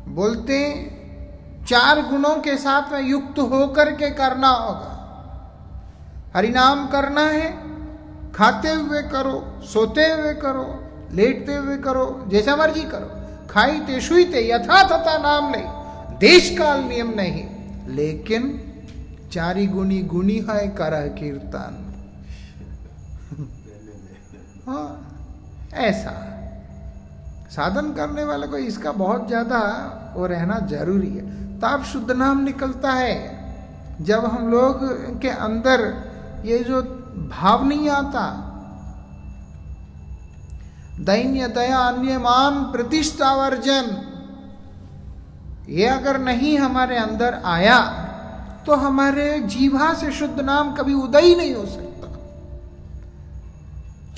बोलते हैं 4 गुणों के साथ में युक्त होकर के करना होगा। हरिनाम करना है, खाते हुए करो, सोते हुए करो, लेटते हुए करो, जैसा मर्जी करो। खाईते शुईते यथा तथा नाम ले, देश काल नियम नहीं, लेकिन 4 गुणी गुणी है करह कीर्तन। हाँ, ऐसा साधन करने वाले को इसका बहुत ज्यादा वो रहना जरूरी है। तब शुद्ध नाम निकलता है। जब हम लोग के अंदर ये जो भाव नहीं आता, दैन्य दया अन्य मान प्रतिष्ठा वर्जन, ये अगर नहीं हमारे अंदर आया तो हमारे जीवा से शुद्ध नाम कभी उदय ही नहीं हो सकता।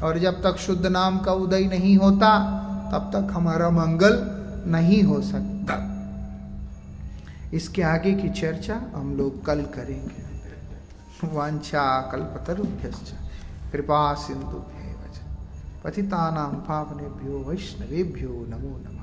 और जब तक शुद्ध नाम का उदय नहीं होता तब तक हमारा मंगल नहीं हो सकता। इसके आगे की चर्चा हम लोग कल करेंगे। वांछा कल्पतरुभ्यश्च कृपा सिंधुभ्येव च पतितानां पावनेभ्यो वैष्णवेभ्यो नमो नमः।